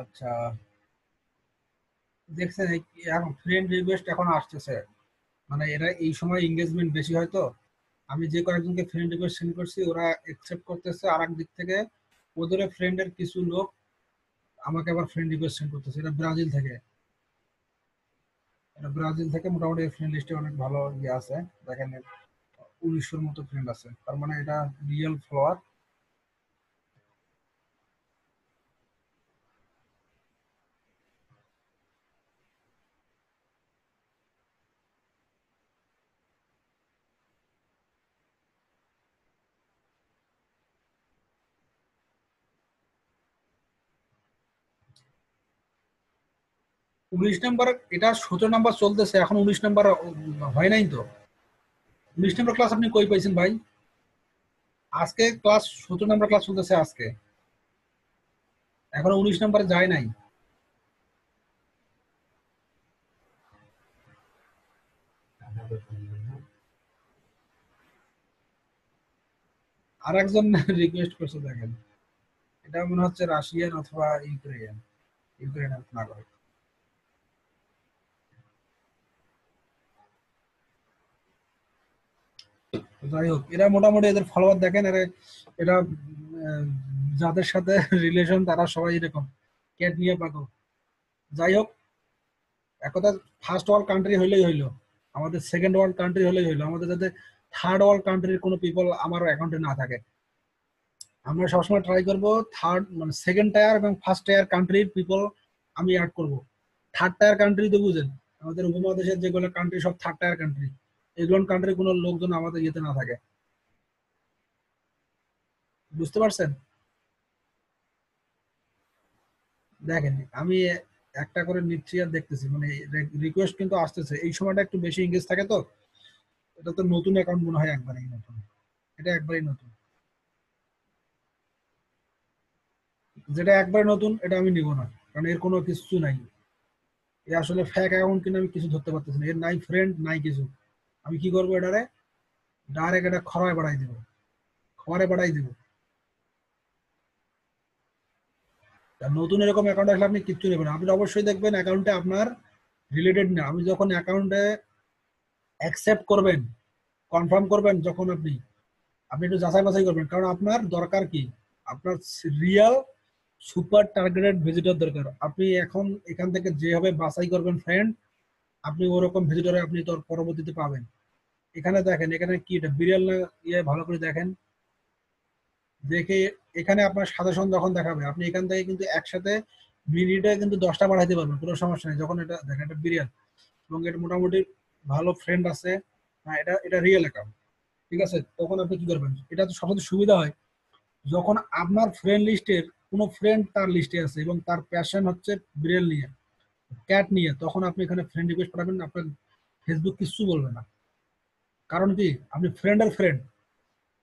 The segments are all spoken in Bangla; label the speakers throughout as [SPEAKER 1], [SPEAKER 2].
[SPEAKER 1] আচ্ছা, দেখছেন এখন ফ্রেন্ড রিকোয়েস্ট এখন আসতেছে, মানে এরা এই সময় এঙ্গেজমেন্ট বেশি হয় তো। আমি যে কয়েকজনকে ফ্রেন্ড রিকোয়েস্ট সেন্ড করছি ওরা অ্যাকসেপ্ট করতেছে, আর এক দিক থেকে ওদের ফ্রেন্ডের কিছু লোক আমাকে আবার ফ্রেন্ড রিকোয়েস্ট সেন্ড করতেছে। এটা ব্রাজিল থেকে, মোটামুটি ফ্রেন্ড লিস্টে অনেক ভালো ইয়ে আছে। দেখেন 1900-র মতো ফ্রেন্ড আছে, তার মানে এটা রিয়েল ফলোয়ার। 19 নাম্বার, এটা 17 নাম্বার চলতেছে এখন, 19 নাম্বার হয় নাই তো। 19 নাম্বার ক্লাস আপনি কই পাইছেন ভাই? আজকে ক্লাস 17 নাম্বার ক্লাস চলতেছে আজকে, এখনো 19 নাম্বারে যায় নাই। আর একজন রিকোয়েস্ট করছে দেখেন, এটা মনে হচ্ছে রাশিয়ান অথবা ইউক্রেনের নাগরিক। তো যাই হোক, এরা মোটামুটি এদের ফলোয়ার দেখেন, এরা আহ, যাদের সাথে রিলেশন তারা সবাই এরকম ক্যাট নিয়ে পাগল। যাই হোক, একথা, ফার্স্ট ওয়ার্ল্ড কান্ট্রি হইলেই হইলো, আমাদের সেকেন্ড ওয়ার্ল্ড কান্ট্রি হলেই হইলো, আমাদের যাতে থার্ড ওয়ার্ল্ড কান্ট্রির কোনো পিপল আমার অ্যাকাউন্টে না থাকে। আমরা সবসময় ট্রাই করব থার্ড, মানে সেকেন্ড টায়ার এবং ফার্স্ট টায়ার কান্ট্রির পিপল আমি অ্যাড করব। থার্ড টায়ার কান্ট্রি তো বুঝেন, আমাদের উপমহাদেশের যেগুলো কান্ট্রি সব থার্ড টায়ার কান্ট্রি, এগুলো কান্ট্রির কোনো লোকজন আমাদের ইয়েতে না থাকে। বুঝতে পারছেন? দেখেন আমি একটা করে নিচ্ছি আর দেখতেছি, মানে রিকোয়েস্ট কিন্তু আসতেছে, এই সময়টা একটু বেশি এঙ্গেজ থাকে তো। এটা তো নতুন অ্যাকাউন্ট মনে হয়, একবারেই নতুন, এটা একবারেই নতুন। যেটা একবারে নতুন এটা আমি নিব না, কারণ এর কোনো কিছু নাই। এ আসলে ফেক অ্যাকাউন্ট কিনা আমি কিছু ধরতে পারতেছি না, এর নাই ফ্রেন্ড নাই কিছু। আমি কি করবো, এটারে ডাইরেক্ট এটা খরায় বাড়াই দিব, খবরে বাড়াই দিব। আর নতুন এরকম অ্যাকাউন্ট আসলে আপনি কিচ্ছু নেবেন না। আপনি অবশ্যই দেখবেন অ্যাকাউন্টে আপনার রিলেটেড না। আমি যখন অ্যাকাউন্টে অ্যাকসেপ্ট করবেন, কনফার্ম করবেন, যখন আপনি আপনি একটু যাচাই বাছাই করবেন, কারণ আপনার দরকার কি, আপনার রিয়াল সুপার টার্গেটেড ভিজিটর দরকার। আপনি এখন এখান থেকে যেভাবে বাছাই করবেন ফ্রেন্ড, আপনি ওরকম ভিজিটরে আপনি তোর পরবর্তীতে পাবেন। এখানে দেখেন, এখানে কি এটা বিড়াল না, ইয়ে ভালো করে দেখেন, দেখে এখানে আপনার সাজেশন যখন দেখাবে, আপনি এখান থেকে কিন্তু একসাথে মিনিটে কিন্তু 10টা বাড়াইতে পারবেন, কোনো সমস্যা নেই। যখন এটা দেখেন, এটা বিরিয়াল এবং এটা মোটামুটি ভালো ফ্রেন্ড আছে, হ্যাঁ এটা এটা রিয়েল অ্যাকাউন্ট, ঠিক আছে। তখন আপনি কি করবেন, এটা তো সবচেয়ে সুবিধা হয় যখন আপনার ফ্রেন্ড লিস্টের কোনো ফ্রেন্ড তার লিস্টে আছে এবং তার প্যাশন হচ্ছে বিড়াল নিয়ে, ক্যাট নিয়ে, তখন আপনি এখানে ফ্রেন্ড রিকোয়েস্ট পাঠাবেন, আপনার ফেসবুক কিচ্ছু বলবে না। কারণ কি, আপনি ফ্রেন্ডের ফ্রেন্ড।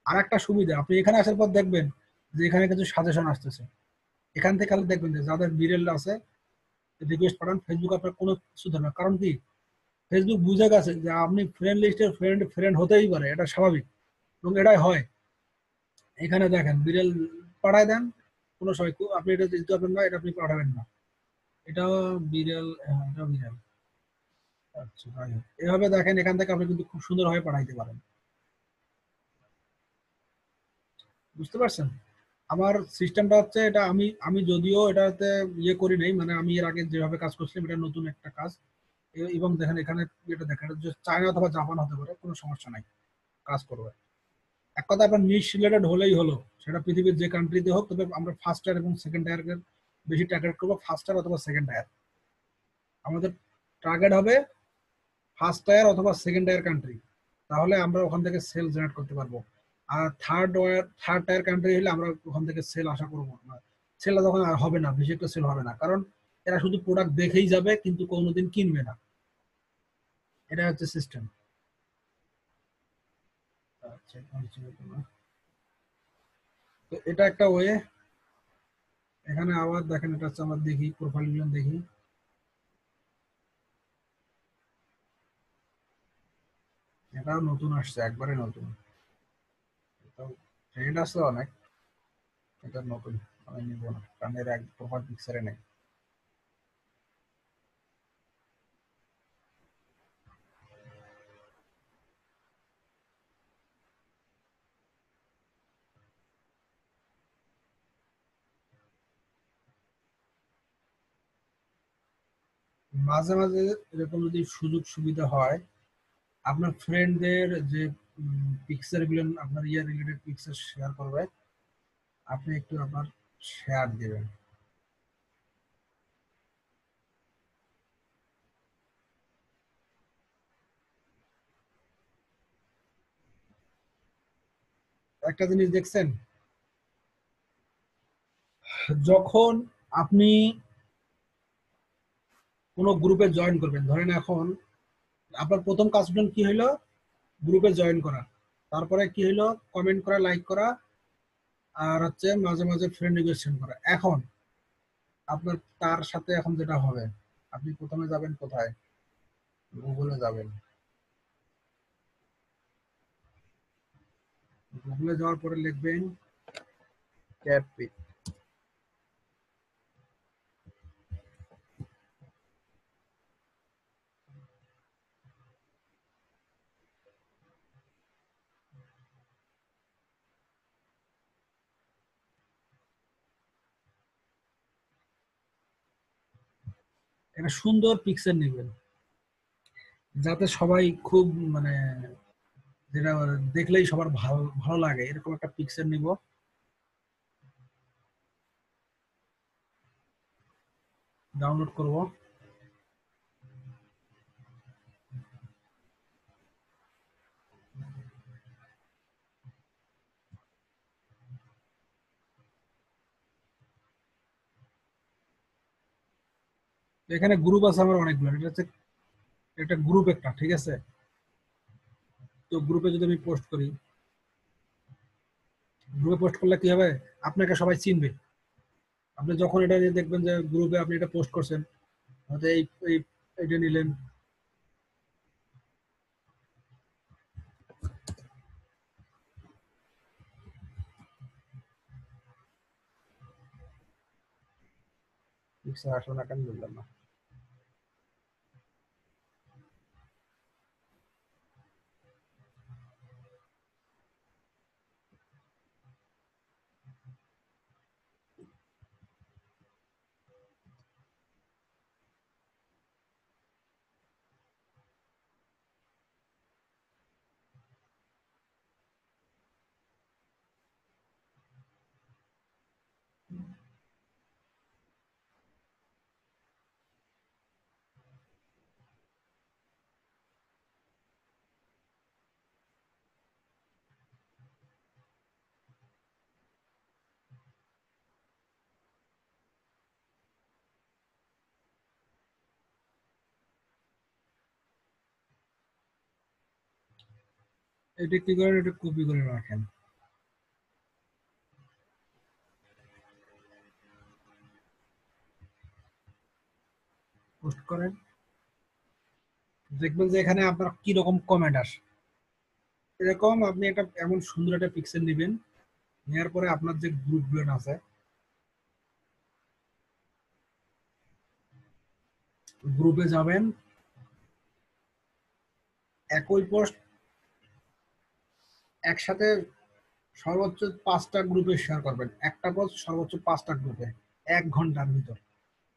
[SPEAKER 1] আর একটা সুবিধা, আপনি এখানে আসার পর দেখবেন যে এখানে কিছু সাজেশন আসতেছে, এখান থেকে আপনি দেখবেন যে যাদের বিড়াল আছে রিকোয়েস্ট পাঠান, ফেসবুক আপনার কোনো কিছু ধরে না। কারণ কি, ফেসবুক বুঝে গেছে যে আপনি ফ্রেন্ড লিস্টের ফ্রেন্ড ফ্রেন্ড হতেই পারে, এটা স্বাভাবিক এবং এটাই হয়। এখানে দেখেন বিড়াল পাঠায় দেন, কোনো সময় আপনি এটা দিতে পারবেন না, এটা আপনি পাঠাবেন না। এটাও বিড়াল, হ্যাঁ এটাও বিড়াল। আচ্ছা যাই হোক, এভাবে দেখেন এখান থেকে আপনি কিন্তু খুব সুন্দরভাবে পাঠাইতে পারেন। বুঝতে পারছেন? আমার সিস্টেমটা হচ্ছে এটা, আমি আমি যদিও এটাতে ইয়ে করি নাই, মানে আমি এর আগে যেভাবে কাজ করছিলাম এটা নতুন একটা কাজ। এবং দেখেন এখানে এটা দেখেন, এটা যে চায়না অথবা জাপান হতে পারে, কোনো সমস্যা নাই, কাজ করবে। এক কথা আপনার নিশ রিলেটেড হলেই হলো, সেটা পৃথিবীর যে কান্ট্রিতে হোক, তবে আমরা ফার্স্ট টায়ার এবং সেকেন্ড টায়ার বেশি টার্গেট করবো, ফার্স্ট টায়ার অথবা সেকেন্ড টায়ার। আমাদের টার্গেট হবে ফার্স্ট টায়ার অথবা সেকেন্ড টায়ার কান্ট্রি, তাহলে আমরা ওখান থেকে সেল জেনারেট করতে পারবো। আর থার্ড টায়ার কান্ট্রি হলে আমরা ওখান থেকে সেল আশা করবো না। সেল তখন আর হবে না, বেশি একটা সেল হবে না, কারণ এরা শুধু প্রোডাক্ট দেখেই যাবে কিন্তু কোনোদিন কিনবে না। এটা হচ্ছে সিস্টেম। আচ্ছা, তো এটা একটা ওয়ে। এখানে আবার দেখেন, এটা হচ্ছে আমরা দেখি প্রোফাইল গুলো দেখি। এটাও নতুন আসছে, একবারে নতুন। এটাও ট্রেন্ড আসছে অনেক, এটা নতুন। আমি নিবো না, কারণ এর এক প্রোফাইল পিকচারে নেই। মাঝে মাঝে এরকম যদি সুযোগ সুবিধা হয়, আপনার ফ্রেন্ডদের যে পিকচার গুলো, আপনার ইয়ার রিলেটেড পিকচার শেয়ার করবে, আপনি একটু আপনার শেয়ার দিবেন। একটা জিনিস দেখছেন, যখন আপনি কোনো গ্রুপে জয়েন করবেন, ধরেন এখন আপনার প্রথম কাজটা কি হলো, গ্রুপে জয়েন করা, তারপরে কি হলো, কমেন্ট করা, লাইক করা, আর হচ্ছে মাঝে মাঝে ফ্রেন্ড রিকোয়েস্ট করা। এখন আপনার তার সাথে এখন যেটা হবে, আপনি প্রথমে যাবেন কোথায়, গুগলে যাবেন। গুগলে যাওয়ার পরে লিখবেন ক্যাপি। একটা সুন্দর পিকচার নেবেন, যাতে সবাই খুব মানে যেটা দেখলেই সবার ভালো ভালো লাগে, এরকম একটা পিকচার নিব। ডাউনলোড করব। এখানে গ্রুপ আছে আমার অনেকগুলো, এটা হচ্ছে একটা গ্রুপ একটা, ঠিক আছে। তো গ্রুপে যদি আমি পোস্ট করি, গ্রুপে পোস্ট করলে কি হবে, আপনাকে সবাই চিনবে। আপনি যখন এটা নিয়ে দেখবেন যে গ্রুপে আপনি এটা পোস্ট করছেন, হয়তো এই এটা নিলেন, পিকচার আসলে না কেন বললাম না। এটা কি করেন, এটা কপি করে রাখেন, পোস্ট করেন, দেখবেন যে এখানে আপনার কি রকম কমেন্ট আসে। এরকম আপনি একটা এমন সুন্দর একটা পিকচার নেবেন, নেওয়ার পরে আপনার যে গ্রুপগুলো আছে, গ্রুপে যাবেন, একই পোস্ট একসাথে সর্বোচ্চ 5টা গ্রুপে শেয়ার করবেন, একটা পোস্ট সর্বোচ্চ 5টা গ্রুপে, 1 ঘন্টার ভিতর।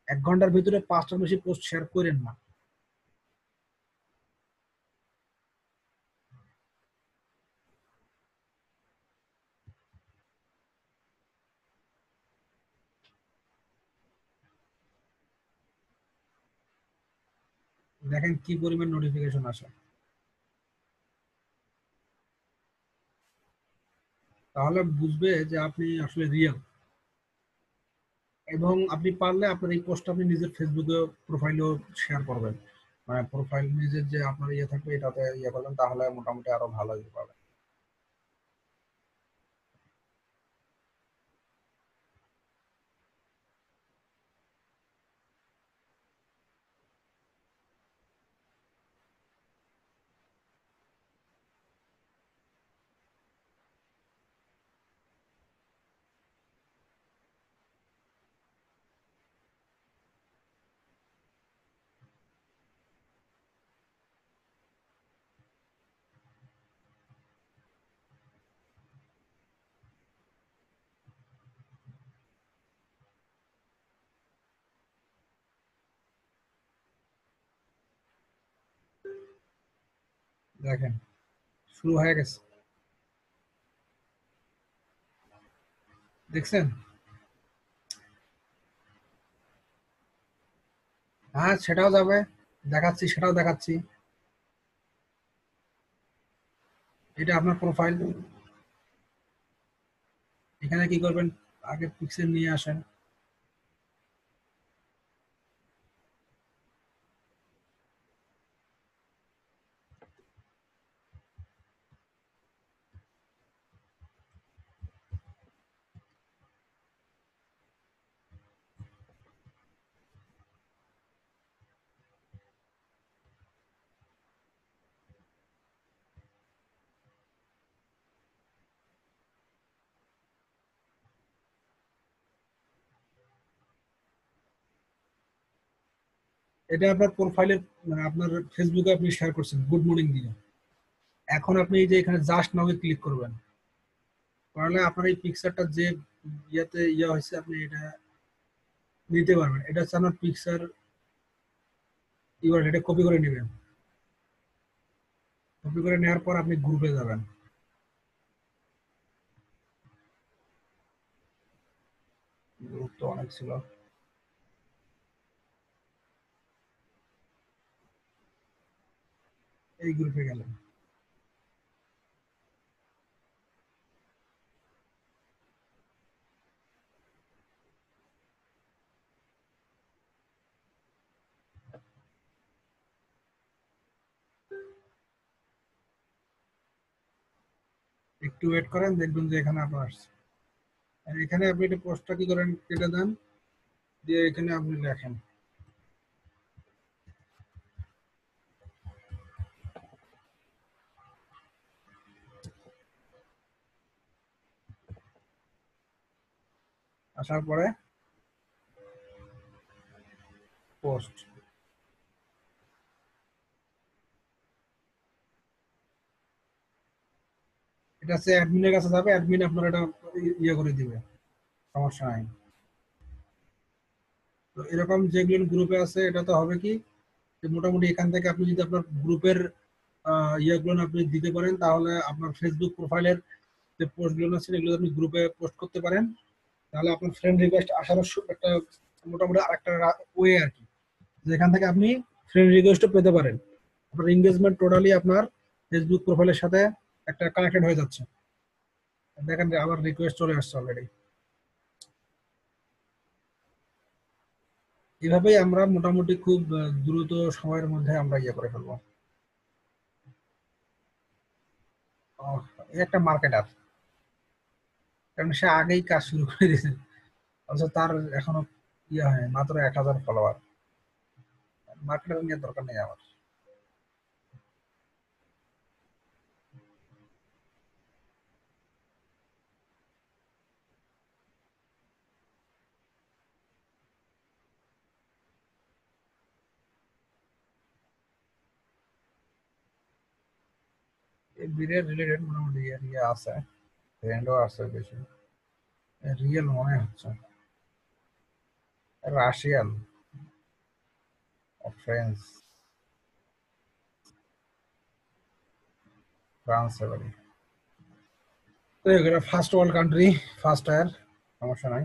[SPEAKER 1] 1 ঘন্টার ভিতরে 5টার বেশি পোস্ট শেয়ার করেন না। দেখেন কি পরিমাণ নোটিফিকেশন আসে, তাহলে বুঝবে যে আপনি আসলে রিয়েল। এবং আপনি পারলে আপনার এই পোস্ট আপনি নিজের ফেসবুকে প্রোফাইলেও শেয়ার করবেন, মানে প্রোফাইল নিজের যে আপনার ইয়ে থাকবে এটাতে ইয়ে করবেন, তাহলে মোটামুটি আরো ভালো ইয়ে পাবেন। দেখেন শুরু হয়ে গেছে, দেখছেন? হ্যাঁ সেটাও যাবে, দেখাচ্ছি, সেটাও দেখাচ্ছি। এটা আপনার প্রোফাইল। এখানে কি করবেন, আগে পিক্সেল নিয়ে আসেন। এটা আপনার প্রোফাইলের, মানে আপনার ফেসবুকে আপনি শেয়ার করছেন গুড মর্নিং দিয়ে। এখন আপনি এই যে এখানে জাস্ট নাও ক্লিক করবেন, করলে আপনার এই পিকচারটা যে ইয়েতে ইয়ে হয়েছে আপনি এটা নিতে পারবেন। এটা হচ্ছে আপনার পিকচার ইউআরএল, এটা কপি করে নেবেন। কপি করে নেওয়ার পর আপনি গ্রুপে যাবেন। গ্রুপ তো অনেক ছিল, এই গ্রুপে গেলেন। একটু ওয়েট করেন, দেখবেন যে এখানে আপনার আসছে। আর এখানে আপনি এটা পোস্টটা কি করেন, কেটে দেন, দিয়ে এখানে আপনি লেখেন। আসার পরে পোস্ট, এটা হচ্ছে অ্যাডমিনের কাছে যাবে, অ্যাডমিন আপনার এটা ইয়ে করে দিবে, সমস্যা নাই। তো এরকম যেগুলো গ্রুপে আছে এটা তো হবে কি, যে মোটামুটি এখান থেকে আপনি যদি আপনার গ্রুপের ইয়েগুলো আপনি দিতে পারেন, তাহলে আপনার ফেসবুক প্রোফাইলের যে পোস্টগুলো আছে এগুলো আপনি গ্রুপে পোস্ট করতে পারেন। তাহলে আপনার ফ্রেন্ড রিকোয়েস্ট আসার একটা মোটামুটি আরেকটা ওয়ে আর কি, যেখান থেকে আপনি ফ্রেন্ড রিকোয়েস্টও পেতে পারেন। আপনার এঙ্গেজমেন্ট টোটালি আপনার ফেসবুক প্রোফাইলের সাথে একটা কানেক্টেড হয়ে যাচ্ছে। দেখেন যে আবার রিকোয়েস্ট চলে আসছে অলরেডি। এভাবেই আমরা মোটামুটি খুব দ্রুত সময়ের মধ্যে আমরা ইয়ে করে ফেলবো। আহ, এই একটা মার্কেটার, কারণ সে আগেই কাজ শুরু করে দিয়েছে, অথচ তার এখনো ইয়ে হয় মাত্র 1,000 ফলোয়ার। মার্কেটার নিয়ে দরকার নেই আমার। এই বিরের রিলেটেড মোটামুটি ইয়ে আছে, ট্রেন্ডও আছে বেশি। রিয়েল মনে হচ্ছে, রাশিয়ান, ফ্রেঞ্চ, ফ্রান্স এবারে। তো এগুলো first world country, first tyre, সমস্যা নাই।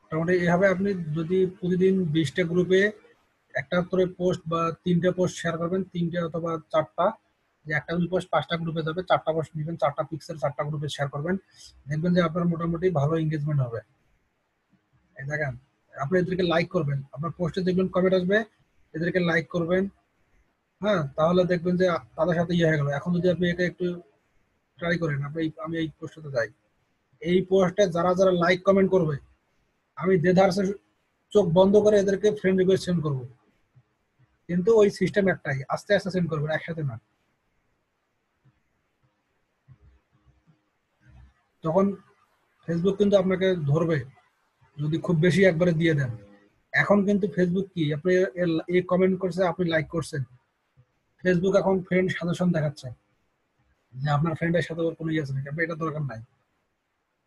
[SPEAKER 1] মোটামুটি এইভাবে আপনি যদি প্রতিদিন 20টা গ্রুপে একটা করে পোস্ট বা 3টে পোস্ট শেয়ার করবেন, 3টে অথবা 4টা, যে একটা পোস্ট 5টা গ্রুপে যাবে, 4টা পোস্ট নেবেন, 4টা পিক্সেল 4টা গ্রুপে শেয়ার করবেন, দেখবেন যে আপনার মোটামুটি ভালো এঙ্গেজমেন্ট হবে। এই দেখেন, আপনি এদেরকে লাইক করবেন, আপনার পোস্টে দেখবেন কমেন্ট আসবে, এদেরকে লাইক করবেন। হ্যাঁ, তাহলে দেখবেন যে তাদের সাথে ইয়ে হয়ে গেল। এখন যদি আপনি এটা একটু ট্রাই করেন, আপনি আমি এই পোস্টটাতে যাই, এই পোস্টে যারা যারা লাইক কমেন্ট করবে, আমি দেধারসে চোখ বন্ধ করে এদেরকে ফ্রেন্ড রিকোয়েস্ট সেন্ড করবো। কিন্তু ওই সিস্টেম একটাই, আস্তে আস্তে সেন্ড করবেন, একসাথে না। তখন ফেসবুক কিন্তু আপনাকে ধরবে যদি খুব বেশি একবারে দিয়ে দেন। এখন কিন্তু ফেসবুক কি, আপনি এই কমেন্ট করছে, আপনি লাইক করছেন, ফেসবুক এখন ফ্রেন্ড সাজেশন দেখাচ্ছে যে আপনার ফ্রেন্ডের সাথে ওর কোনো ইয়ে আছে নাকি, আপনার এটা দরকার নাই।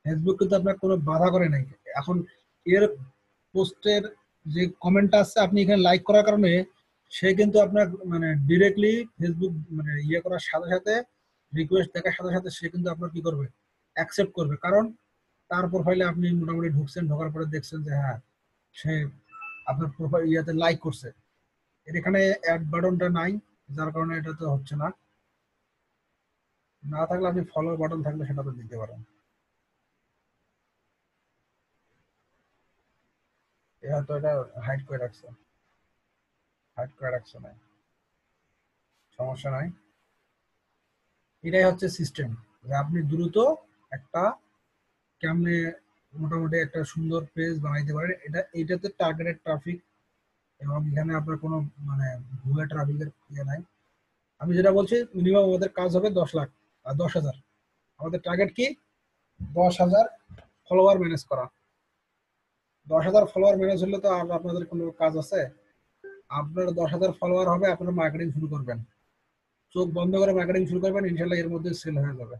[SPEAKER 1] ফেসবুক কিন্তু আপনার কোনো বাধা করে নাই এখন। এর পোস্টের যে কমেন্টটা আছে আপনি এখানে লাইক করার কারণে সে কিন্তু আপনার মানে ডিরেক্টলি ফেসবুক মানে ইয়ে করার সাথে সাথে রিকোয়েস্ট দেখার সাথে সাথে সে কিন্তু আপনার কি করবে, অ্যাকসেপ্ট করবে। কারণ তার প্রোফাইলে আপনি মোটামুটি ঢুকছেন, ঢোকার পরে দেখছেন যে হ্যাঁ সে আপনার প্রোফাইল ইয়াতে লাইক করছে। এর এখানে অ্যাড বাটনটা নাই, যার কারণে এটা তো হচ্ছে না। না থাকলে আপনি ফলো বাটন থাকলে সেটা তো দিতে পারেন। এ হয়তো এটা হাইড করে রাখছে, হাইড করে রাখছে না, সমস্যা নাই। এটাই হচ্ছে সিস্টেম যে আপনি দ্রুত একটা কেমনে মোটামুটি একটা সুন্দর পেজ বানাইতে পারেন। এইটাতে টার্গেটেড ট্রাফিক এবং এখানে আপনার কোনো মানে ভুয়া ট্রাফিকের ইয়ে নাই। আমি যেটা বলছি মিনিমাম আমাদের কাজ হবে 10 লাখ আর 10,000। আমাদের টার্গেট কি? 10,000 ফলোয়ার ম্যানেজ করা। 10,000 ফলোয়ার ম্যানেজ হলে তো আর আপনাদের কোনো কাজ আছে? আপনার 10,000 ফলোয়ার হবে, আপনারা মার্কেটিং শুরু করবেন, চোখ বন্ধ করে মার্কেটিং শুরু করবেন, ইনশাল্লাহ এর মধ্যে সেল হয়ে যাবে।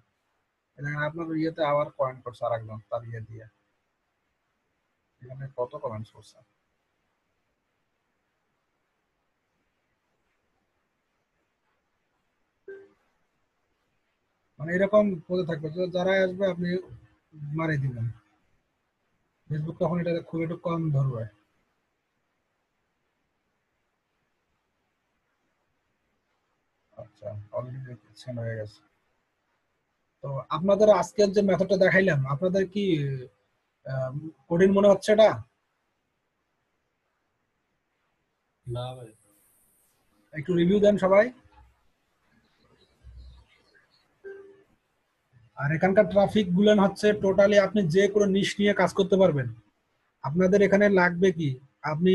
[SPEAKER 1] এটা আপনার ইয়েতে আবার কয়েন করছে আর একজন তার ইয়ে দিয়ে। এখানে কত কমেন্টস করছে, মানে এরকম পদে থাকবে যে যারা আসবে আপনি মারিয়ে দিবেন। ফেসবুক তখন এটা খুব একটু কম ধরবে। আচ্ছা, অলরেডি সেন্ড হয়ে গেছে। তো আপনাদের আজকের যে মেথডটা দেখাইলাম আপনাদের কি কঠিন মনে হচ্ছে এটা?
[SPEAKER 2] না ভাই।
[SPEAKER 1] একটু রিভিউ দেন সবাই। আর এখানকার ট্রাফিক গুলো হচ্ছে টোটালি আপনি যে কোনো নিশ নিয়ে কাজ করতে পারবেন। আপনাদের এখানে লাগবে কি, আপনি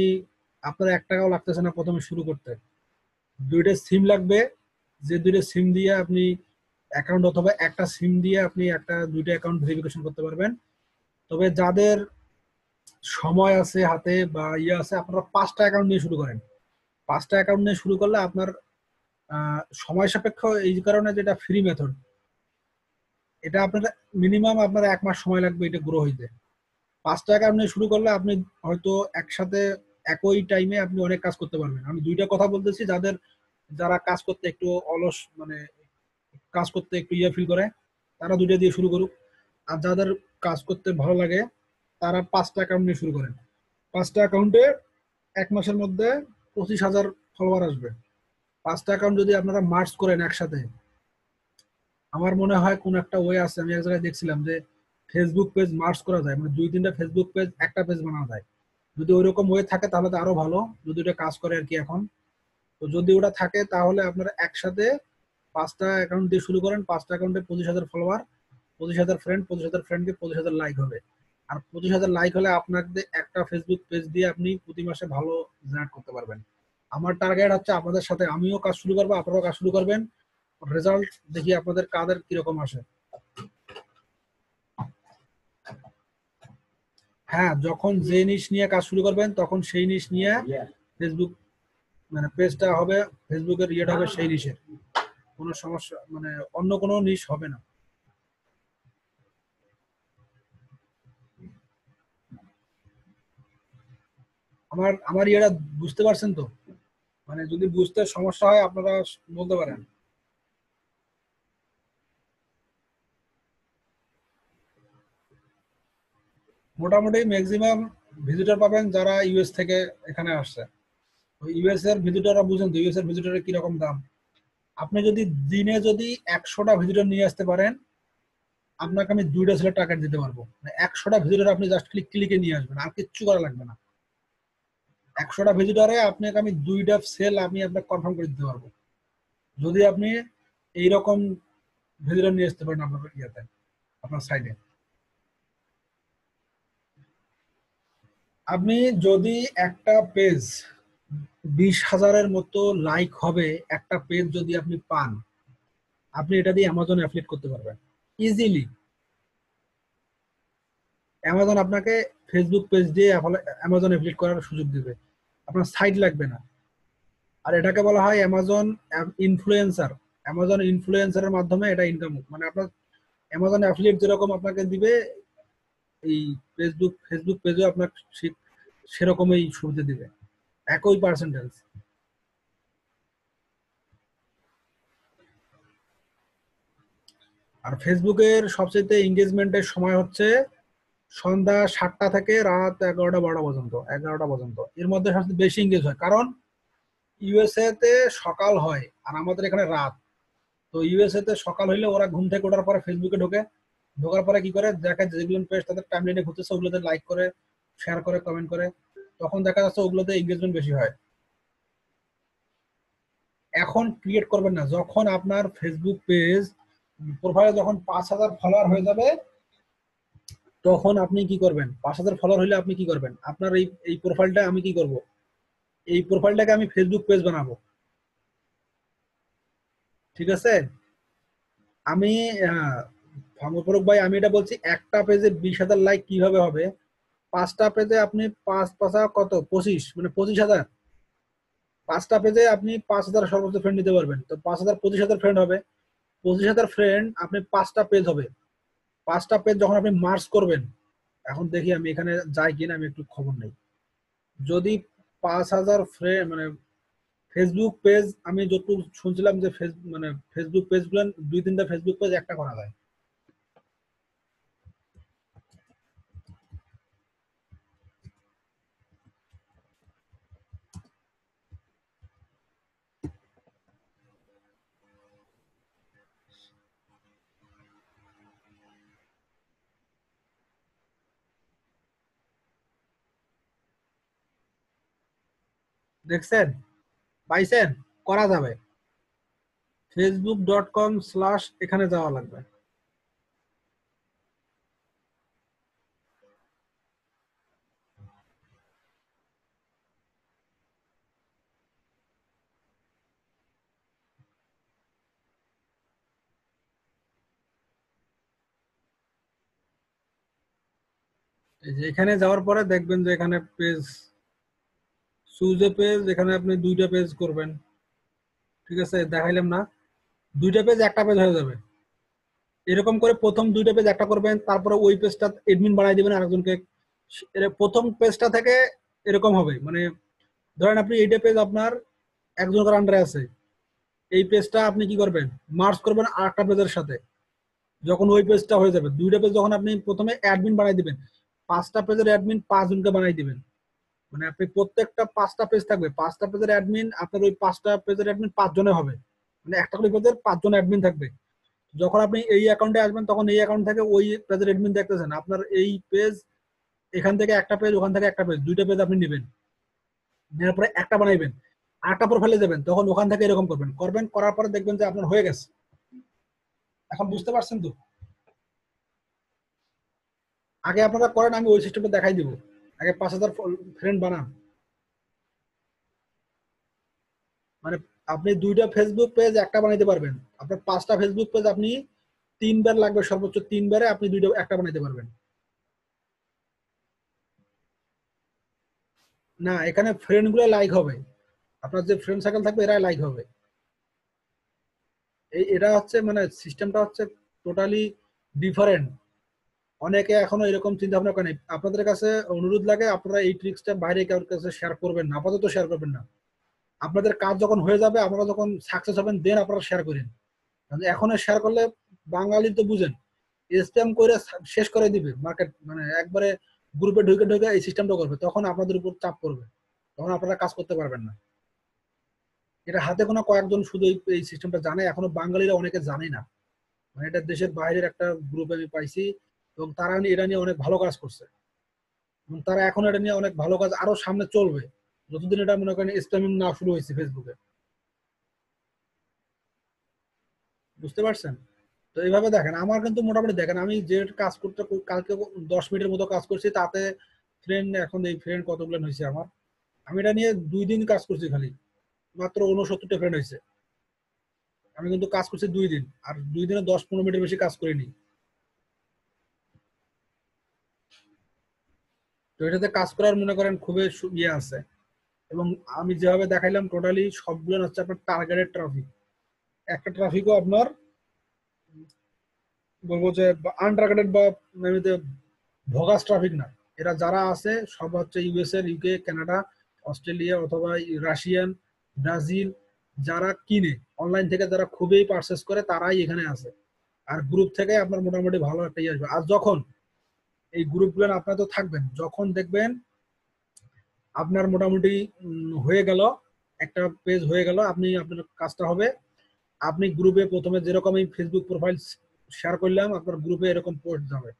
[SPEAKER 1] আপনার 1 টাকাও লাগতেছে না প্রথমে শুরু করতে। 2টা সিম লাগবে, যে 2টা সিম দিয়ে আপনি অ্যাকাউন্ট অথবা একটা সিম দিয়ে আপনি 2টা অ্যাকাউন্ট ভেরিফিকেশন করতে পারবেন। তবে যাদের সময় আছে হাতে বা ইয়ে আছে আপনারা 5টা অ্যাকাউন্ট নিয়ে শুরু করেন। 5টা অ্যাকাউন্ট নিয়ে শুরু করলে আপনার সময় সাপেক্ষ এই কারণে যেটা ফ্রি মেথড, এটা আপনার মিনিমাম আপনার 1 মাস সময় লাগবে এটা গ্রো হইতে। 5টা অ্যাকাউন্ট নিয়ে শুরু করলে আপনি হয়তো একসাথে একই টাইমে আপনি অনেক কাজ করতে পারবেন। আমি 2টা কথা বলতেছি, যারা কাজ করতে একটু অলস মানে কাজ করতে একটু ইয়ে ফিল করে তারা 2টা দিয়ে শুরু করুক। আর যাদের কাজ করতে ভালো লাগে তারা 5টা অ্যাকাউন্ট নিয়ে শুরু করেন। 5টা অ্যাকাউন্টে 1 মাসের মধ্যে 25,000 ফলোয়ার আসবে। 5টা অ্যাকাউন্ট যদি আপনারা মার্চ করেন একসাথে, আমার মনে হয় কোন একটা ওয়ে আছে, আমি এক জায়গায় দেখছিলাম যে ফেসবুক পেজ মার্চ করা যায়, মানে 2-3টা ফেসবুক পেজ একটা পেজ বানানো যায়। যদি ওইরকম ওয়ে থাকে তাহলে তো আরো ভালো, যদি ওটা কাজ করে আর কি এখন। তো যদি ওটা থাকে তাহলে আপনারা একসাথে 5টা অ্যাকাউন্ট দিয়ে শুরু করেন। 5টা অ্যাকাউন্টে 25,000 ফলোয়ার, 25,000 ফ্রেন্ড, 25,000 ফ্রেন্ডকে 25,000 লাইক হবে। আর 25,000 লাইক হলে আপনাদের একটা ফেসবুক পেজ দিয়ে আপনি প্রতি মাসে ভালো জেনারেট করতে পারবেন। আমার টার্গেট হচ্ছে আপনাদের সাথে আমিও কাজ শুরু করবো, আপনারাও কাজ শুরু করবেন, রেজাল্ট দেখি আপনাদের কাদের কিরকম আসে। হ্যাঁ, যখন যে নিশ নিয়ে কাজ শুরু করবেন তখন সেই নিশ নিয়ে ফেসবুক মানে পেজটা হবে, ফেসবুকের ইয়েটা হবে সেই নিশের, কোনো সমস্যা মানে অন্য কোনো নিশ হবে না। আমার আমার ইয়েটা বুঝতে পারছেন তো? মানে যদি বুঝতে সমস্যা হয় আপনারা বলতে পারেন। মোটামুটি ম্যাক্সিমাম ভিজিটর পাবেন যারা ইউএস থেকে এখানে আসছে। ইউএস এর ভিজিটররা বুঝেন তো ইউএস এর ভিজিটরের কিরকম দাম। আপনি যদি দিনে যদি 100টা ভিজিটর নিয়ে আসতে পারেন, আপনাকে আমি 2টা সেলের টার্গেট দিতে পারবো। মানে 100টা ভিজিটর আপনি জাস্ট ক্লিকে নিয়ে আসবেন, আর কিচ্ছু করা লাগবে না। 100টা ভিজিটরে আপনাকে আমি 2টা সেল আমি আপনাকে কনফার্ম করে দিতে পারবো, যদি আপনি এইরকম ভিজিটর নিয়ে আসতে পারেন আপনার ইয়েতে, আপনার সাইডে। আপনি যদি একটা পেজ 20,000-এর মতো লাইক হবে একটা পেজ যদি আপনি পান, আপনি এটা দিয়ে অ্যামাজন অ্যাফিলিয়েট করতে পারবেন ইজিলি। অ্যামাজন আপনাকে ফেসবুক পেজ দিয়ে অ্যামাজন অ্যাফিলিয়েট করার সুযোগ দিবে, আপনার সাইট লাগবে না। আর এটাকে বলা হয় অ্যামাজন ইনফ্লুয়েন্সার। অ্যামাজন ইনফ্লুয়েন্সারের মাধ্যমে এটা ইনকাম, মানে আপনার অ্যামাজন অ্যাফিলিয়েট যেরকম আপনাকে দিবে, এই ফেসবুক পেজও আপনার সেরকমই সুবিধা দিবে, একই পার্সেন্টেজ। আর ফেসবুকের সবচেয়ে এঙ্গেজমেন্টের সময় হচ্ছে সন্ধ্যা 7টা থেকে রাত 11টা 12টা পর্যন্ত, 11টা পর্যন্ত, এর মধ্যে সবচেয়ে বেশি এঙ্গেজ হয়। কারণ ইউএসএ তে সকাল হয় আর আমাদের এখানে রাত। তো ইউএসএ তে সকাল হইলে ওরা ঘুম থেকে ওঠার পরে ফেসবুকে ঢোকে, ঢোকার পরে কি করে দেখে যেগুলো পেজ তাদের টাইমলাইনে ঘুরতেছে ওগুলোতে লাইক করে, শেয়ার করে, কমেন্ট করে, তখন দেখা যাচ্ছে ওগুলোতে এঙ্গেজমেন্ট বেশি হয়। এখন ক্রিয়েট করবেন না, যখন আপনার ফেসবুক পেজ প্রোফাইলে যখন 5,000 ফলোয়ার হয়ে যাবে, তখন আপনি কি করবেন, 5,000 ফলোয়ার হলে আপনি কি করবেন, আপনার এই এই প্রোফাইলটা আমি কি করব, এই প্রোফাইলটাকে আমি ফেসবুক পেজ বানাবো। ঠিক আছে? আমি ফারুক ভাই আমি এটা বলছি, একটা পেজে 20,000 লাইক কিভাবে হবে? 5টা পেজে আপনি 5 5 কত 25, মানে 25,000। 5টা পেজে আপনি 5,000 সর্বোচ্চ ফ্রেন্ড নিতে পারবেন, তো 5,000 25,000 ফ্রেন্ড হবে। 25,000 ফ্রেন্ড আপনি 5টা পেজ হবে। 5টা পেজ যখন আপনি মার্চ করবেন, এখন দেখি আমি এখানে যাই কিনা, আমি একটু খবর নেই। যদি 5,000 ফ্রেন্ড মানে ফেসবুক পেজ, আমি যতটুকু শুনছিলাম যে মানে ফেসবুক পেজ গুলো 2-3টা ফেসবুক পেজ একটা করা যায়। দেখছেন? পাইছেন? করা যাবে। facebook.com/ এখানে যাওয়া লাগবে। এই যে এখানে যাওয়ার পরে দেখবেন যে এখানে পেজ, চুজ এ পেজ, এখানে আপনি 2টা পেজ করবেন। ঠিক আছে, দেখাইলাম না? 2টা পেজ একটা পেজ হয়ে যাবে। এরকম করে প্রথম 2টা পেজ একটা করবেন, তারপরে ওই পেজটা এডমিন বানাই দিবেন আরেকজনকে। প্রথম পেজটা থেকে এরকম হবে, মানে ধরেন আপনি এইটা পেজ আপনার একজনের আন্ডারে আছে, এই পেজটা আপনি কি করবেন, মার্চ করবেন আরেকটা পেজের সাথে। যখন ওই পেজটা হয়ে যাবে, 2টা পেজ যখন আপনি প্রথমে অ্যাডমিন বানাই দিবেন, 5টা পেজের অ্যাডমিন 5 জনকে বানাই দিবেন। মানে আপনি প্রত্যেকটা 5টা পেজ থাকবে, 5টা পেজের অ্যাডমিন আপনার ওই 5টা পেজের অ্যাডমিন 5 জনে হবে, মানে একটা করে পেজের 5 জন অ্যাডমিন থাকবে। যখন আপনি এই অ্যাকাউন্টে আসবেন, তখন এই অ্যাকাউন্ট থেকে ওই পেজের অ্যাডমিন দেখতেছেন আপনার এই পেজ, এখান থেকে একটা পেজ, ওখান থেকে একটা পেজ, 2টা পেজ আপনি নেবেন, নেওয়ার পরে একটা বানাইবেন, আরেকটা প্রোফাইলে যাবেন, তখন ওখান থেকে এরকম করবেন, করার পরে দেখবেন যে আপনার হয়ে গেছে। এখন বুঝতে পারছেন তো? আগে আপনারা করেন, আমি ওই সিস্টেমটা দেখাই দিব। আগে 5,000 ফ্রেন্ড বানান, মানে আপনি 2টা ফেসবুক পেজ একটা বানাইতে পারবেন। আপনার 5টা ফেসবুক পেজ আপনি 3 বার লাগবে, সর্বোচ্চ 3 বারে আপনি 2টা একটা বানাইতে পারবেন। না, এখানে ফ্রেন্ড গুলো লাইক হবে, আপনার যে ফ্রেন্ড সার্কেল থাকবে এরাই লাইক হবে। এটা হচ্ছে মানে সিস্টেমটা হচ্ছে টোটালি ডিফারেন্ট। অনেকে এখনো এরকম চিন্তা ভাবনা করেন। আপনাদের কাছে অনুরোধ লাগে, আপনারা এই ট্রিক্সটা বাইরে কারোর কাছে শেয়ার করবেন না, আপাতত শেয়ার করবেন না। আপনাদের কাজ যখন হয়ে যাবে, আপনারা যখন সাকসেস হবেন, দেন আপনারা শেয়ার করেন। এখন শেয়ার করলে বাঙালি তো বুঝেন, স্প্যাম করে শেষ করে দিবে মার্কেট, মানে একবারে গ্রুপে ঢুকে ঢুকে এই সিস্টেমটা করবে, তখন আপনাদের উপর চাপ পড়বে, তখন আপনারা কাজ করতে পারবেন না। এটা হাতে কোনো কয়েকজন শুধু এই সিস্টেমটা জানে, এখনো বাঙালিরা অনেকে জানে না। মানে এটা দেশের বাইরের একটা গ্রুপে আমি পাইছি, এবং তারা এটা নিয়ে অনেক ভালো কাজ করছে, এবং তারা এখন এটা নিয়ে অনেক ভালো কাজ আরো সামনে চলবে, যতদিন এটা মনে করেন স্প্যামিং না শুরু হয়েছে ফেসবুকে। বুঝতে পারছেন? তো এইভাবে দেখেন, আমার কিন্তু মোটামুটি দেখেন, আমি যে কাজ করতে কালকে 10 মিনিটের মতো কাজ করছি, তাতে ফ্রেন্ড, এখন এই ফ্রেন্ড কতগুলো হয়েছে আমার, আমি এটা নিয়ে 2 দিন কাজ করছি, খালি মাত্র 69টা ফ্রেন্ড হয়েছে। আমি কিন্তু কাজ করছি 2 দিন, আর 2 দিনে 10-15 মিনিটের বেশি কাজ করিনি। তো এটাতে কাজ করার মনে করেন খুবই ইয়ে আছে। এবং আমি যেভাবে দেখাইলাম টোটালি সবগুলো হচ্ছে আপনার টার্গেটেড ট্রাফিক। একটা ট্রাফিকও আপনার বলবো যে আনটার্গেটেড বা এমনিতে ভগাস ট্রাফিক না। এরা যারা আছে সব হচ্ছে ইউএসএ, ইউকে, কানাডা, অস্ট্রেলিয়া অথবা রাশিয়ান, ব্রাজিল, যারা কিনে অনলাইন থেকে, যারা খুবই পারচেস করে, তারাই এখানে আছে। আর গ্রুপ থেকে আপনার মোটামুটি ভালো একটা ইয়ে আসবে। আর যখন এই গ্রুপগুলো আপনার তো থাকবেন, যখন দেখবেন আপনার মোটামুটি হয়ে গেল, একটা পেজ হয়ে গেল, আপনি আপনার কাজটা হবে, আপনি গ্রুপে প্রথমে যেরকম এই ফেসবুক প্রোফাইল শেয়ার করলাম, আপনার গ্রুপে এরকম পোস্ট যাবে।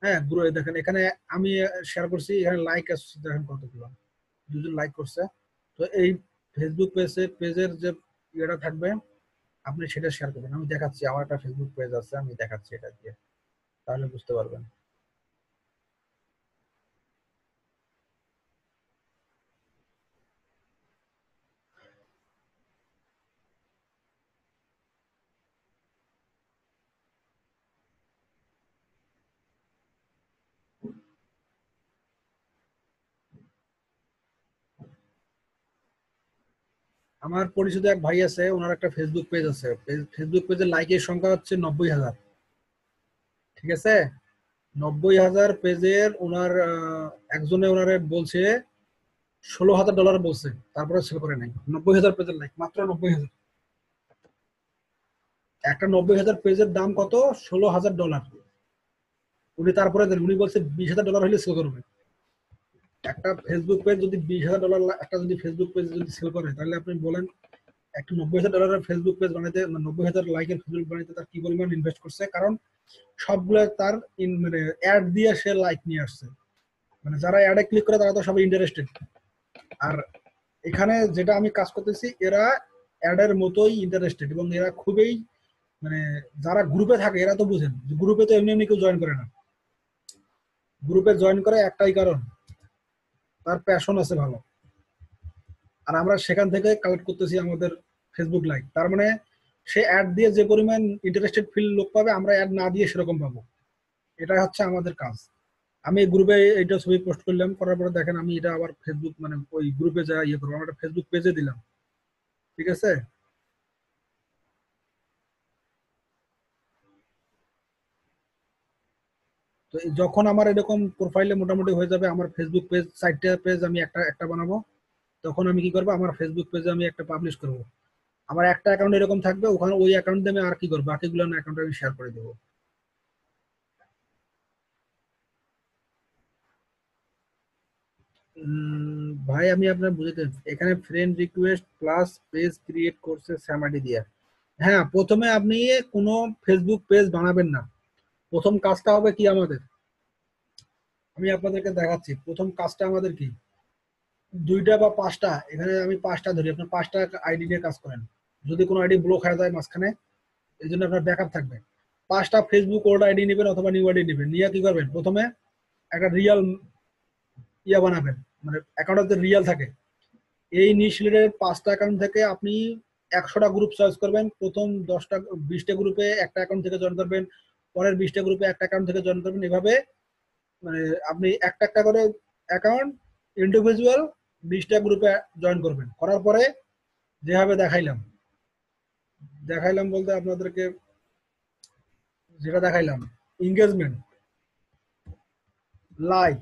[SPEAKER 1] হ্যাঁ, গ্রুপে দেখেন এখানে আমি শেয়ার করছি, এখানে লাইক আসছে দেখেন কতগুলো, দুজন লাইক করছে। তো এই ফেসবুক পেজের যে ইয়েটা থাকবে, আপনি সেটা শেয়ার করবেন। আমি দেখাচ্ছি, আমার একটা ফেসবুক পেজ আছে, আমি দেখাচ্ছি এটা দিয়ে, তাহলে বুঝতে পারবেন। আমার পরিচিত এক ভাই আছে, ওনার একটা ফেসবুক পেজ আছে, ফেসবুক পেজের লাইকের সংখ্যা হচ্ছে 90,000। ঠিক আছে, 90,000 পেজের ওনার একজনে ওনারে বলছে $16,000 বলছে, তারপরে সেল করে নাই। 90,000 পেজের লাইক, মাত্র 90,000। একটা 90,000 পেজের দাম কত? $16,000। উনি তারপরে দেন, উনি বলছে $20,000 হলে সেল করবে। একটা ফেসবুক পেজ যদি $20,000, একটা যদি ফেসবুক পেজ যদি সেল করে, তাহলে আপনি বলেন একটা $90,000 ফেসবুক পেজ বানাইতে, 90,000 লাইকের ফেসবুক বানাইতে তার কি পরিমাণ ইনভেস্ট করছে। কারণ সবগুলো তার মানে অ্যাড দিয়ে সে লাইক নিয়ে আসছে। মানে যারা অ্যাডে ক্লিক করে তারা তো সবাই ইন্টারেস্টেড। আর এখানে যেটা আমি কাজ করতেছি, এরা অ্যাডের মতোই ইন্টারেস্টেড, এবং এরা খুবই মানে যারা গ্রুপে থাকে এরা তো বুঝেন, গ্রুপে তো এমনি এমনি কেউ জয়েন করে না। গ্রুপে জয়েন করে একটাই কারণ, তার প্যাশন আছে ভালো। আর আমরা সেখান থেকে কালেক্ট করতেছি আমাদের ফেসবুক লাইক। তার মানে সে অ্যাড দিয়ে যে পরিমাণ ইন্টারেস্টেড ফিল লোক পাবে, আমরা অ্যাড না দিয়ে সেরকম পাবো। এটা হচ্ছে আমাদের কাজ। আমি গ্রুপে এইটা ছবি পোস্ট করলাম, করার পরে দেখেন আমি এটা আবার ফেসবুক মানে ওই গ্রুপে যা ইয়ে করবো, আমরা ফেসবুক পেজে দিলাম। ঠিক আছে। তো যখন আমার এরকম প্রোফাইলে মোটামুটি হয়ে যাবে, আমার ফেসবুক পেজ 4টা পেজ আমি একটা একটা বানাবো, তখন আমি কি করবো, আমার ফেসবুক পেজে আমি একটা পাবলিশ করবো। আমার একটা অ্যাকাউন্ট এরকম থাকবে, ওখানে ওই অ্যাকাউন্ট দিয়ে আমি আর কি করবো, বাকিগুলো অ্যাকাউন্টে আমি শেয়ার করে দেবো। ভাই আমি আপনার বুঝতে, এখানে friend request plus page create করছে স্যামারি দিয়া। হ্যাঁ, প্রথমে আপনি কোনো ফেসবুক পেজ বানাবেন না। প্রথম কাজটা হবে কি আমাদের, আমি আপনাদেরকে দেখাচ্ছি প্রথম কাজটা আমাদের কি। 2টা বা 5টা, এখানে আমি 5টা ধরি, আপনার 5টা আইডি নিয়ে কাজ করেন। যদি কোনো আইডি ব্লক হয়ে যায় মাঝখানে, এই জন্য আপনার ব্যাকআপ থাকবে। 5টা ফেসবুক ওল্ড আইডি নেবেন অথবা নিউ আইডি নেবেন, নিয়ে কি করবেন, প্রথমে একটা রিয়াল ইয়া বানাবেন, মানে অ্যাকাউন্টে রিয়াল থাকে। এই নিউজলেটারের 5টা অ্যাকাউন্ট থেকে আপনি 100টা গ্রুপ চয়েস করবেন। প্রথম 10টা 20টা গ্রুপে একটা অ্যাকাউন্ট থেকে জয়েন করবেন, পরের 20টা গ্রুপে একটা অ্যাকাউন্ট থেকে জয়েন করবেন। এভাবে মানে আপনি একটা একটা করে অ্যাকাউন্ট ইন্ডিভিজুয়াল 20টা গ্রুপে জয়েন করবেন। করার পরে যেভাবে দেখাইলাম, দেখাইলাম বলতে আপনাদেরকে যেটা দেখাইলাম, engagement, like,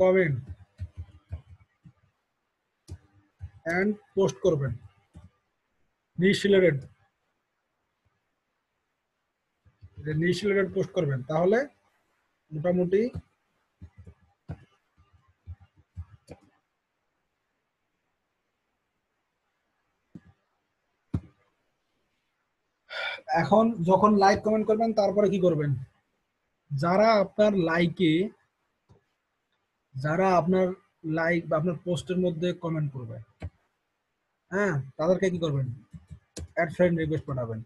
[SPEAKER 1] comment and post করবেন নিউজলেটার, নিউজলেটার পোস্ট করবেন, তাহলে মোটামুটি এখন যখন লাইক কমেন্ট করবেন, তারপরে কি করবেন, যারা আপনার লাইকে, যারা আপনার লাইক বা আপনার পোস্টের মধ্যে কমেন্ট করবে, হ্যাঁ, তাদেরকে কি করবেন, অ্যাড ফ্রেন্ড রিকোয়েস্ট পাঠাবেন।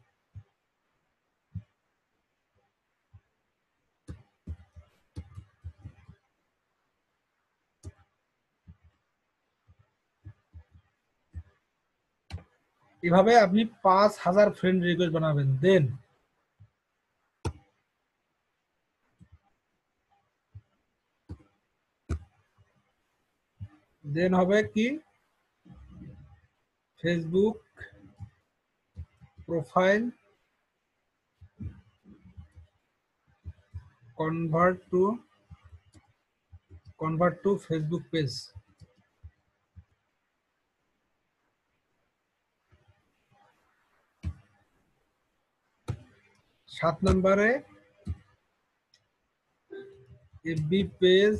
[SPEAKER 1] এভাবে আপনি 5,000 ফ্রেন্ড রিকোয়েস্ট বানাবেন। দেন দেন হবে কি, Facebook profile convert to Facebook page। 7 নম্বরে FB পেজ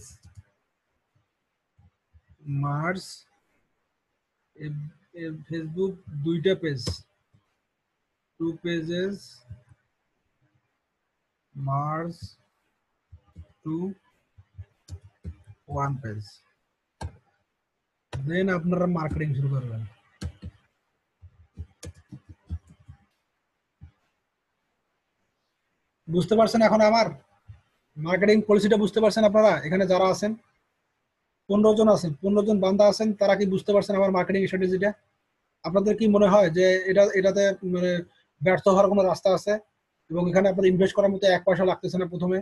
[SPEAKER 1] মার্জ ফেসবুক দুইটা page, 2 pages merge to 1 page। Then আপনারা মার্কেটিং শুরু করবেন। বুঝতে পারছেন এখন আমার মার্কেটিং পলিসিটা? বুঝতে পারছেন আপনারা এখানে যারা আছেন? 15 জন আছেন, 15 জন বান্দা আছেন, তারা কি বুঝতে পারছেন আমার মার্কেটিং স্ট্র্যাটেজিটা? আপনাদের কি মনে হয় যে এটাতে মানে ব্যর্থ হওয়ার কোনো রাস্তা আছে? এবং এখানে আপনাদের ইনভেস্ট করার মতো 1 পয়সা লাগতেছে না প্রথমে।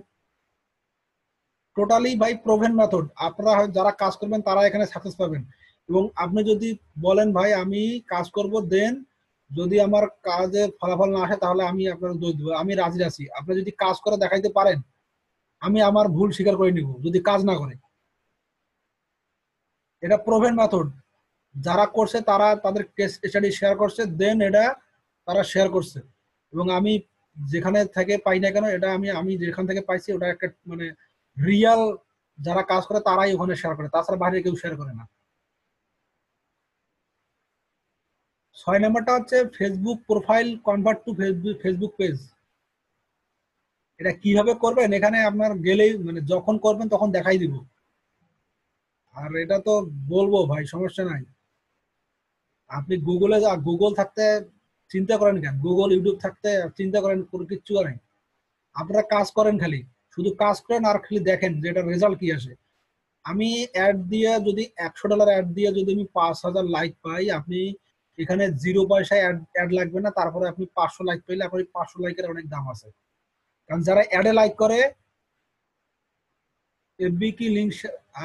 [SPEAKER 1] টোটালি ভাই প্রভেন মেথড। আপনারা যারা কাজ করবেন তারা এখানে সাকসেস পাবেন। এবং আপনি যদি বলেন ভাই আমি কাজ করব, দেন যদি আমার কাজে ফলাফল না আসে তাহলে আমি আপনার দোষ দেবো, আমি রাজি আছি। আপনি যদি কাজ করে দেখাইতে পারেন আমি আমার ভুল স্বীকার করে নিব যদি কাজ না করে। এটা প্রভেন মেথড। যারা করছে তারা তাদের কেস স্টাডি শেয়ার করছে, দেন এটা তারা শেয়ার করছে। এবং আমি যেখানে থেকে পাই না কেন, এটা আমি যেখান থেকে পাইছি ওটা একটা মানে রিয়াল, যারা কাজ করে তারাই ওখানে শেয়ার করে, তাছাড়া বাইরে কেউ শেয়ার করে না। 6 নাম্বারটা হচ্ছে Facebook profile convert to Facebook page. এটা কিভাবে করবেন এখানে আপনার গেলেই মানে যখন করবেন তখন দেখাই দিব। আর এটা তো বলবো ভাই, সমস্যা নাই। আপনি গুগল থাকতে চিন্তা করেন কেন? গুগল ইউটিউব থাকতে চিন্তা করেন কোনো কিচ্ছু করেন? আপনারা কাজ করেন, খালি শুধু কাজ করেন আর খালি দেখেন যে এটা রেজাল্ট কি আসে। আমি অ্যাড দিয়ে যদি $100 অ্যাড দিয়ে যদি আমি 5000 লাইক পাই, আপনি এখানে 0 পয়সায় অ্যাড লাগবে না, তারপরে আপনি 500 লাইক পেলে আপনার 500 লাইকের অনেক দাম আছে। কারণ যারা অ্যাডে লাইক করে এফবি কি লিঙ্ক,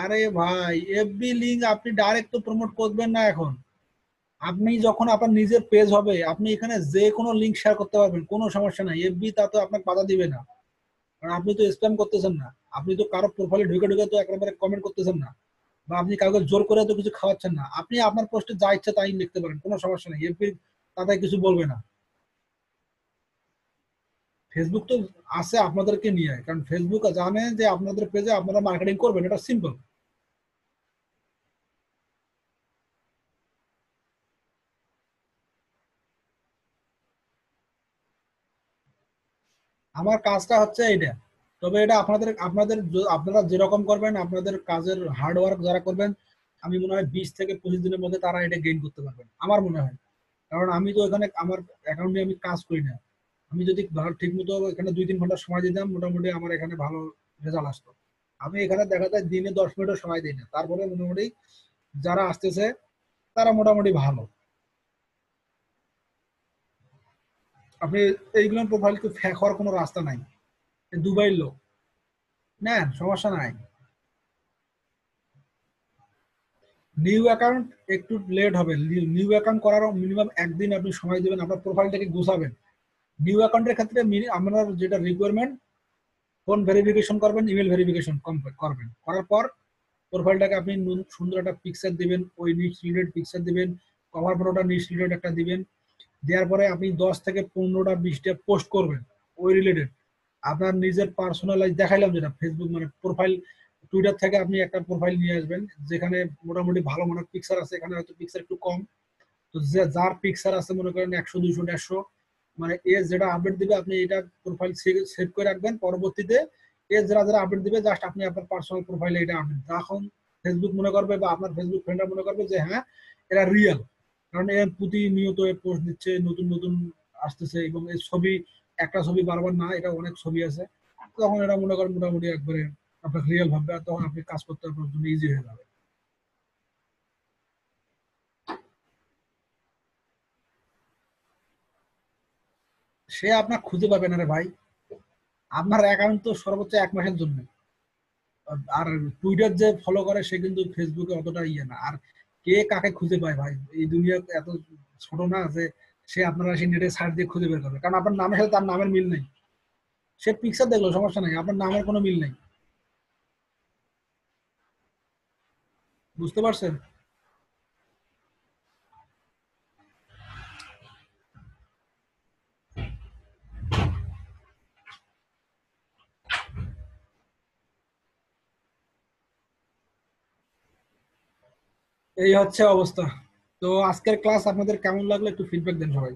[SPEAKER 1] আরে ভাই এফবি লিঙ্ক আপনি ডাইরেক্ট তো প্রমোট করবেন না এখন। আপনি যখন আপনার নিজের পেজ হবে আপনি এখানে যে কোনো লিঙ্ক শেয়ার করতে পারবেন, কোনো সমস্যা নাই। এফবি তা তো আপনাকে বাধা দিবে না, কারণ আপনি তো স্প্যাম করতেছেন না, আপনি তো কারো প্রোফাইলে ঢুকে ঢুকে তো একেবারে কমেন্ট করতেছেন না, বা আপনি কাউকে জোর করে তো কিছু খাওয়াচ্ছেন না। আপনি আপনার পোস্টে যা ইচ্ছা তাই লিখতে পারেন, কোনো সমস্যা নেই, এফবি তাতে কিছু বলবে না। ফেসবুক তো আছে আপনাদেরকে নিয়ে, কারণ ফেসবুক জানে যে আপনাদের পেজে আপনারা মার্কেটিং করবেন, এটা সিম্পল। আমার কাজটা হচ্ছে এইটা। তবে এটা আপনারা যেরকম করবেন, আপনাদের কাজের হার্ড ওয়ার্ক যারা করবেন, আমি মনে হয় 20 থেকে 25 দিনের মধ্যে তারা এটা গেইন করতে পারবেন আমার মনে হয়। কারণ আমি তো এখানে আমার অ্যাকাউন্টে আমি কাজ করি না। আমি যদি ঠিক মতো এখানে 2-3 ঘন্টা সময় দিতাম মোটামুটি আমার এখানে ভালো রেজাল্ট আসতো। আমি এখানে দেখা যায় দিনে 10 মিনিটও সময় দিই না, তারপরে মোটামুটি যারা আসতেছে তারা মোটামুটি ভালো। আপনি এইগুলো প্রোফাইল ফ্যাক হওয়ার কোনো রাস্তা নাই। দুবাইয়ের লোক নেন, সমস্যা নাই। নিউ অ্যাকাউন্ট একটু লেট হবে। নিউ অ্যাকাউন্ট করার মিনিমাম 1 দিন আপনি সময় দেবেন, আপনার প্রোফাইলটাকে গোছাবেন। নিউ অ্যাকাউন্টের ক্ষেত্রে আপনার যেটা রিকোয়ারমেন্ট, ফোন ভেরিফিকেশন করবেন, ইমেল ভেরিফিকেশন করবেন, করার পর প্রোফাইলটাকে আপনি সুন্দর একটা পিকচার দিবেন, ওই নিচ রিলেটেড পিকচার দিবেন, কভার ফটোটা নিচ রিলেটেড একটা দিবেন। দেওয়ার পরে আপনি 10 থেকে 15টা 20টা পোস্ট করবেন ওই রিলেটেড। আপনার নিজের পার্সোনালাইজ দেখাইলাম যেটা ফেসবুক মানে প্রোফাইল, টুইটার থেকে আপনি একটা প্রোফাইল নিয়ে আসবেন যেখানে মোটামুটি ভালো মানের পিকচার আছে, এখানে হয়তো পিকচার একটু কম। তো যার পিকচার আছে মনে করেন 100, 200, 150, মানে এর যেটা আপডেট দিবে আপনি এটা প্রোফাইল সেভ করে রাখবেন। পরবর্তীতে এর যারা যারা আপডেট দিবে জাস্ট আপনি আপনার পার্সোনাল প্রোফাইলে এটা আপডেট, তখন ফেসবুক মনে করবে বা আপনার ফেসবুক ফ্রেন্ডরা মনে করবে যে হ্যাঁ এরা রিয়েল, কারণ এর প্রতিনিয়ত পোস্ট দিচ্ছে, নতুন নতুন আসতেছে এবং এর ছবি একটা ছবি বারবার না, এটা অনেক ছবি আছে। তখন এরা মনে করেন মোটামুটি একবারে আপনাকে রিয়েল ভাববে, আর তখন আপনি কাজ করতে আপনার জন্য ইজি হয়ে যাবে। সে আপনার খুঁজে পাবে না রে ভাই, আপনার অ্যাকাউন্ট তো সর্বোচ্চ 1 মাসের জন্য। আর টুইটার যে ফলো করে সে কিন্তু ফেসবুকে অতটা ইয়ে না। আর কে কাকে খুঁজে পায় ভাই, এই দুনিয়া এত ছোট না যে সে আপনারা সেই নেটে সার্চ দিয়ে খুঁজে বের করবে, কারণ আপনার নামের সাথে তার নামের মিল নেই। সে পিকচার দেখলো, সমস্যা নাই, আপনার নামের কোনো মিল নেই। বুঝতে পারছেন? এই হচ্ছে অবস্থা। তো আজকের ক্লাস আপনাদের কেমন লাগলো একটু ফিডব্যাক দেন সবাই।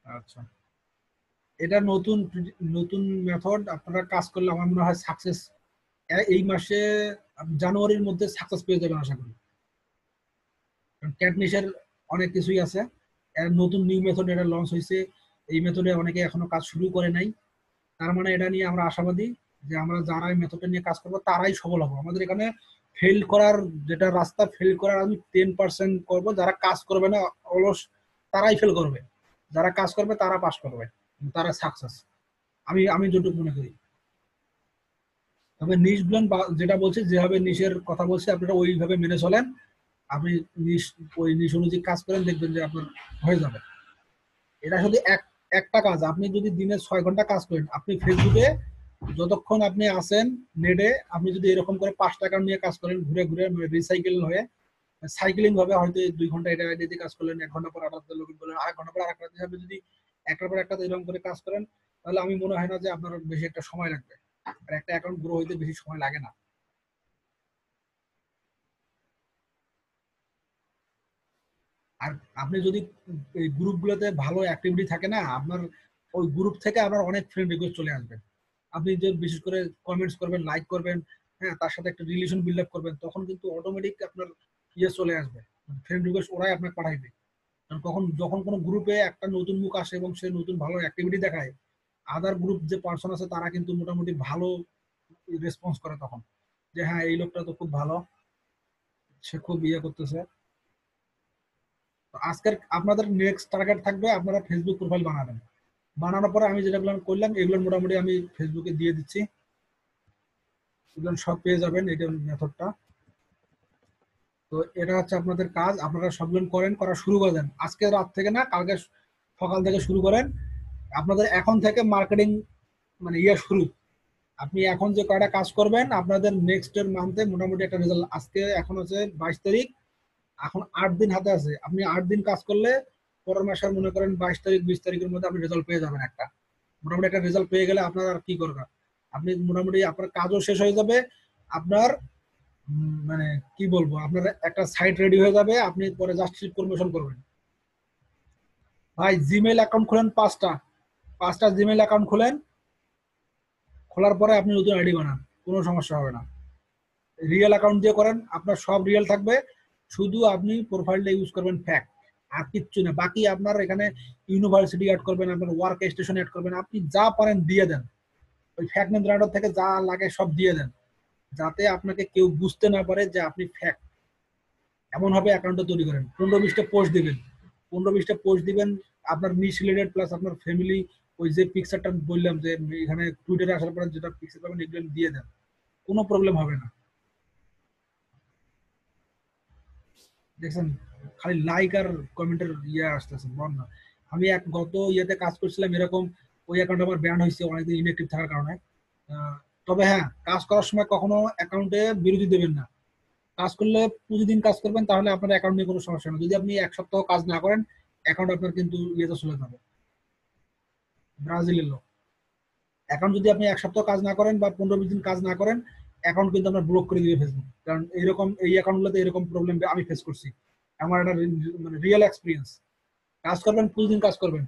[SPEAKER 1] আচ্ছা, এটা নতুন নতুন মেথড, আপনারা কাজ করলে আমার মনে হয় সাকসেস এই মাসে জানুয়ারির মধ্যে সাকসেস পেয়ে যাবেন আশা করি। কারণ ক্যাটনিশের অনেক কিছুই আছে, এর নতুন নিউ মেথড এটা লঞ্চ হয়েছে, এই মেথডে অনেকে এখনো কাজ শুরু করে নাই। তার মানে এটা নিয়ে আমরা আশাবাদী যে আমরা যারা এই মেথডটা নিয়ে কাজ করবো তারাই সফল হবো। আমাদের এখানে ফেল করার যেটা রাস্তা, ফেল করার আমি 10% করবো, যারা কাজ করবে না অলস তারাই ফেল করবে, যারা কাজ করবে তারা পাস করবে, তারা সাকসেস। আমি আমি যেটুকু মনে করি। তবে নিশ ব্লেন্ড যেটা বলছি, যেভাবে নিশের কথা বলছি আপনারা ওইভাবে মেনে চলেন। আপনি নিশ ওই নিশ অনুযায়ী কাজ করেন, দেখবেন যে আপনার হয়ে যাবে। এটা শুধু একটা কাজ, আপনি যদি দিনে 6 ঘন্টা কাজ করেন, আপনি ফেসবুকে যতক্ষণ আপনি আসেন নেটে, আপনি যদি এরকম করে 5 টাকা নিয়ে কাজ করেন ঘুরে ঘুরে রিসাইকেল হয়ে, সাইকেলিং ভাবে হয়তো 2 ঘন্টা এটা আইডি দিয়ে কাজ করলেন, 1 ঘন্টা পর আরেকটা লগ ইন করলেন, 1 ঘন্টা পর আরেকটা হিসাবে যদি একটার পর একটা এরকম করে কাজ করেন, তাহলে আমি মনে হয় না যে আপনার বেশি একটা সময় লাগবে। আর একটা অ্যাকাউন্ট গ্রো হইতে বেশি সময় লাগে না। আর আপনি যদি এই গ্রুপগুলোতে ভালো অ্যাক্টিভিটি থাকে না আপনার, ওই গ্রুপ থেকে আপনার অনেক ফ্রেন্ড রিকোয়েস্ট চলে আসবে। আপনি যে বিশেষ করে কমেন্টস করবেন, লাইক করবেন, হ্যাঁ, তার সাথে একটা রিলেশন বিল্ড আপ করবেন, তখন কিন্তু অটোমেটিক আপনার ইয়ে চলে আসবে, ফ্রেন্ড রিকোয়েস্ট ওরাই আপনাকে পাঠাইবে। কারণ কখন যখন কোনো গ্রুপে একটা নতুন মুখ আসে এবং সে নতুন ভালো অ্যাক্টিভিটি দেখায়, আদার গ্রুপ যে পার্সন আছে তারা কিন্তু মোটামুটি ভালো রেসপন্স করে তখন, যে হ্যাঁ এই লোকটা তো খুব ভালো, সে খুব ইয়ে করতেছে। তো আজকের আপনাদের নেক্সট টার্গেট থাকবে আপনারা ফেসবুক প্রোফাইল বানাবেন। বানানোর পরে আমি যেগুলো করলাম এগুলো মোটামুটি আমি ফেসবুকে দিয়ে দিচ্ছি, এগুলো সব পেয়ে যাবেন, এটা মেথডটা। তো এটা হচ্ছে আপনাদের কাজ, আপনারা সবগুলো করেন, করা শুরু করে দেন আজকে রাত থেকে, না কালকে সকাল থেকে শুরু করেন। আপনাদের এখন থেকে মার্কেটিং মানে ইয়ে শুরু। আপনি এখন যে কয়টা কাজ করবেন আপনাদের নেক্সট এর মান্থে মোটামুটি একটা রেজাল্ট, আজকে এখন হচ্ছে 22 তারিখ, এখন 8 দিন হাতে আছে, আপনি 8 দিন কাজ করলে পরের মাসের মনে করেন 22 তারিখ 20 তারিখের মধ্যে আপনি রেজাল্ট পেয়ে যাবেন একটা। মোটামুটি একটা রেজাল্ট পেয়ে গেলে আপনার আর কি করবেন, আপনি মোটামুটি আপনার কাজও শেষ হয়ে যাবে, আপনার মানে কি বলবো, আপনার একটা সাইট রেডি হয়ে যাবে, আপনি পরে জাস্ট প্রমোশন করবেন। ভাই জিমেইল অ্যাকাউন্ট খুলেন 5টা জিমেইল অ্যাকাউন্ট খুলেন, খোলার পরে আপনি নতুন আইডি বানান, কোনো সমস্যা হবে না। রিয়েল অ্যাকাউন্ট দিয়ে করেন, আপনার সব রিয়েল থাকবে, শুধু আপনি প্রোফাইলটা ইউজ করবেন ফ্যাক্ট, আর কিচ্ছু না। বাকি আপনার এখানে ইউনিভার্সিটি অ্যাড করবেন, আপনার ওয়ার্ক স্টেশন অ্যাড করবেন, আপনি যা পারেন দিয়ে দেন, ওই ফ্যাক্ট নেম জেনারেটর থেকে যা লাগে সব দিয়ে দেন, যাতে আপনাকে কেউ বুঝতে না পারে যে আপনি ফ্যাক্ট। এমন ভাবে অ্যাকাউন্টটা তৈরি করেন, 15-20টা পোস্ট দিবেন, 15-20টা পোস্ট দিবেন, আপনার নিশ রিলেটেড প্লাস আপনার ফ্যামিলি, ওই যে পিকচারটা বললাম যে এখানে টুইটারে আসার পরে যেটা পিকচার পাবেন এগুলো দিয়ে দেন, কোনো প্রবলেম হবে না। দেখছেন, খালি লাইক আর কমেন্টের ইয়ে আসতেছে বল না। আমি এক গত ইয়েতে কাজ করছিলাম এরকম, ওই অ্যাকাউন্ট আমার ব্যান হয়েছে অনেকদিন ইনঅ্যাক্টিভ থাকার কারণে। আহ, তবে হ্যাঁ, কাজ করার সময় কখনো অ্যাকাউন্টে বিরতি দেবেন না। কাজ করলে প্রতিদিন কাজ করবেন, তাহলে আপনার অ্যাকাউন্ট নিয়ে কোনো সমস্যা নেই। যদি আপনি 1 সপ্তাহ কাজ না করেন, অ্যাকাউন্ট আপনার কিন্তু ইয়েতে চলে যাবে, ব্রাজিলের লোক। অ্যাকাউন্ট যদি আপনি 1 সপ্তাহ কাজ না করেন বা 15-20 দিন কাজ না করেন, অ্যাকাউন্ট কিন্তু আপনার ব্লক করে দিবে ফেসবুক। কারণ এইরকম এই অ্যাকাউন্টগুলোতে এরকম প্রবলেম আমি ফেস করছি, আমার একটা মানে রিয়েল এক্সপিরিয়েন্স। কাজ করবেন, প্রতিদিন কাজ করবেন,